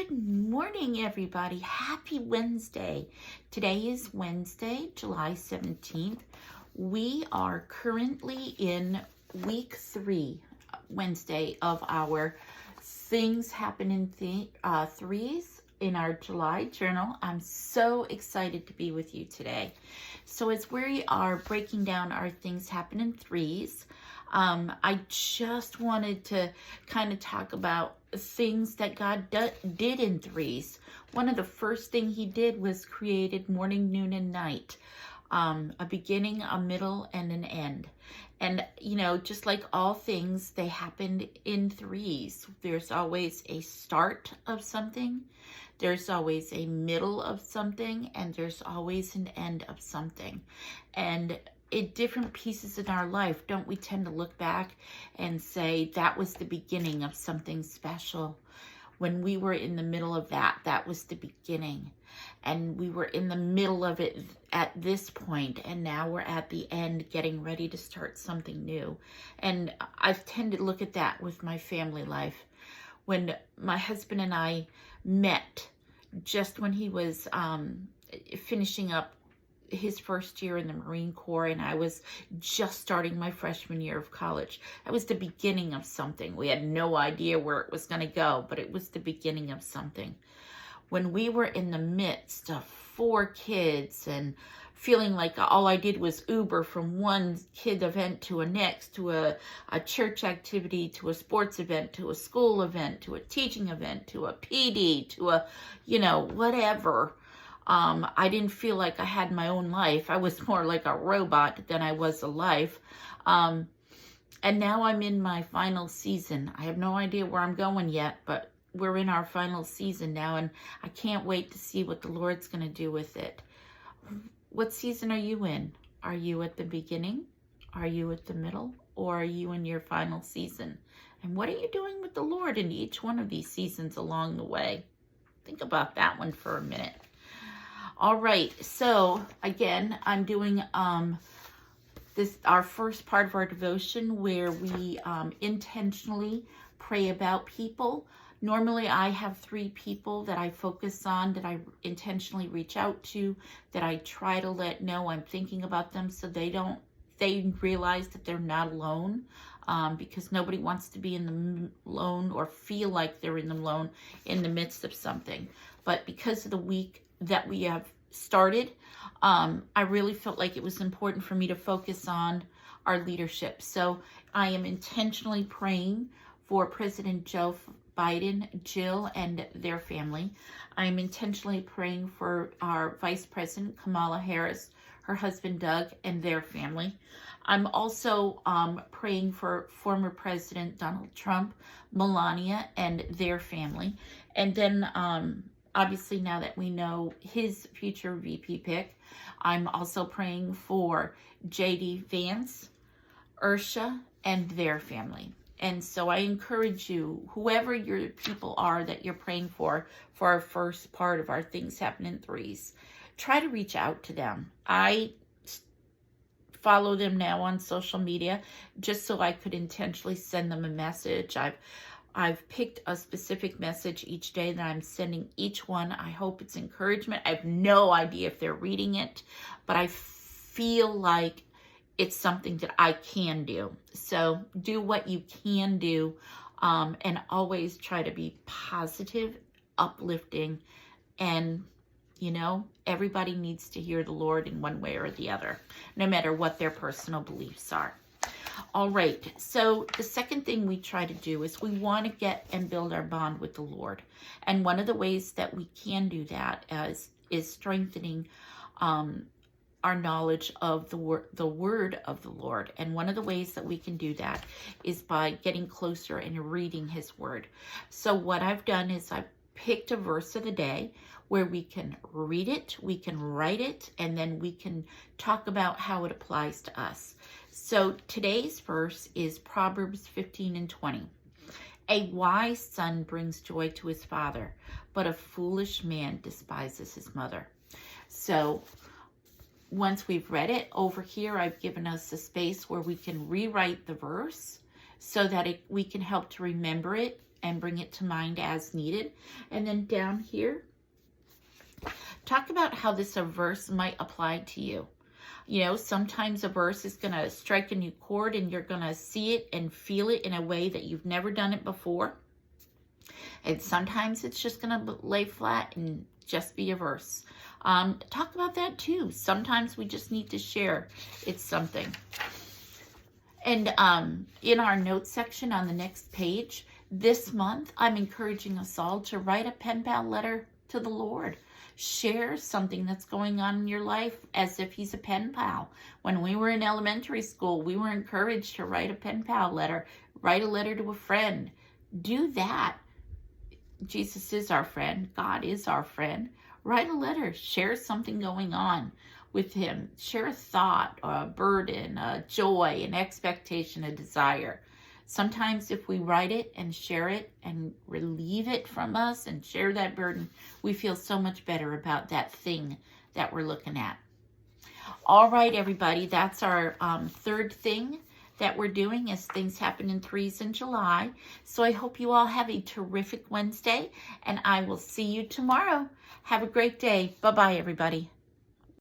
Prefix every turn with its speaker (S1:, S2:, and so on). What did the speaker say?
S1: Good morning, everybody. Happy Wednesday. Today is Wednesday, July 17th. We are currently in week 3, Wednesday, of our Things Happen in Threes in our July journal. I'm so excited to be with you today. So as we are breaking down our Things Happen in Threes, I just wanted to kind of talk about things that God did in threes. One of the first things he did was created morning, noon, and night. A beginning, a middle, and an end. And, you know, just like all things, they happened in threes. There's always a start of something. There's always a middle of something. And there's always an end of something. And in different pieces in our life, don't we tend to look back and say, that was the beginning of something special? When we were in the middle of that, that was the beginning. And we were in the middle of it at this point, and now we're at the end getting ready to start something new. And I've tended to look at that with my family life. When my husband and I met, just when he was finishing up his first year in the Marine Corps, and I was just starting my freshman year of college. That was the beginning of something. We had no idea where it was going to go, but it was the beginning of something. When we were in the midst of 4 kids and feeling like all I did was Uber from one kid event to a next, to a church activity, to a sports event, to a school event, to a teaching event, to a PD, to a, whatever. I didn't feel like I had my own life. I was more like a robot than I was a life. And now I'm in my final season. I have no idea where I'm going yet, but we're in our final season now, and I can't wait to see what the Lord's going to do with it. What season are you in? Are you at the beginning? Are you at the middle? Or are you in your final season? And what are you doing with the Lord in each one of these seasons along the way? Think about that one for a minute. All right, so again, I'm doing our first part of our devotion where we intentionally pray about people. Normally, I have 3 people that I focus on, that I intentionally reach out to, that I try to let know I'm thinking about them, so they realize that they're not alone, because nobody wants to be in the alone or feel like they're in the alone in the midst of something. But because of the week that we have started, I really felt like it was important for me to focus on our leadership. So I am intentionally praying for President Joe Biden, Jill, and their family. I'm intentionally praying for our Vice President Kamala Harris, her husband Doug, and their family. I'm also praying for former President Donald Trump, Melania, and their family. And then obviously, now that we know his future VP pick, I'm also praying for J.D. Vance, Ursha, and their family. And so I encourage you, whoever your people are that you're praying for our first part of our Things Happen in Threes, try to reach out to them. I follow them now on social media just so I could intentionally send them a message. I've picked a specific message each day that I'm sending each one. I hope it's encouragement. I have no idea if they're reading it, but I feel like it's something that I can do. So do what you can do, and always try to be positive, uplifting, and everybody needs to hear the Lord in one way or the other, no matter what their personal beliefs are. All right, so the second thing we try to do is we want to get and build our bond with the Lord. And one of the ways that we can do that is strengthening our knowledge of the word of the Lord. And one of the ways that we can do that is by getting closer and reading his word. So what I've done is I've picked a verse of the day where we can read it, we can write it, and then we can talk about how it applies to us. So today's verse is Proverbs 15:20. A wise son brings joy to his father, but a foolish man despises his mother. So once we've read it, over here I've given us a space where we can rewrite the verse so that we can help to remember it and bring it to mind as needed. And then down here, talk about how this verse might apply to you. You know, sometimes a verse is going to strike a new chord and you're going to see it and feel it in a way that you've never done it before. And sometimes it's just going to lay flat and just be a verse. Talk about that too. Sometimes we just need to share it's something. And in our notes section on the next page, this month, I'm encouraging us all to write a pen pal letter to the Lord. Share something that's going on in your life as if he's a pen pal. When we were in elementary school, we were encouraged to write a pen pal letter, write a letter to a friend. Do that. Jesus is our friend. God is our friend. Write a letter. Share something going on with him. Share a thought, a burden, a joy, an expectation, a desire. Sometimes if we write it and share it and relieve it from us and share that burden, we feel so much better about that thing that we're looking at. All right, everybody, that's our third thing that we're doing as things happen in threes in July. So I hope you all have a terrific Wednesday, and I will see you tomorrow. Have a great day. Bye-bye, everybody.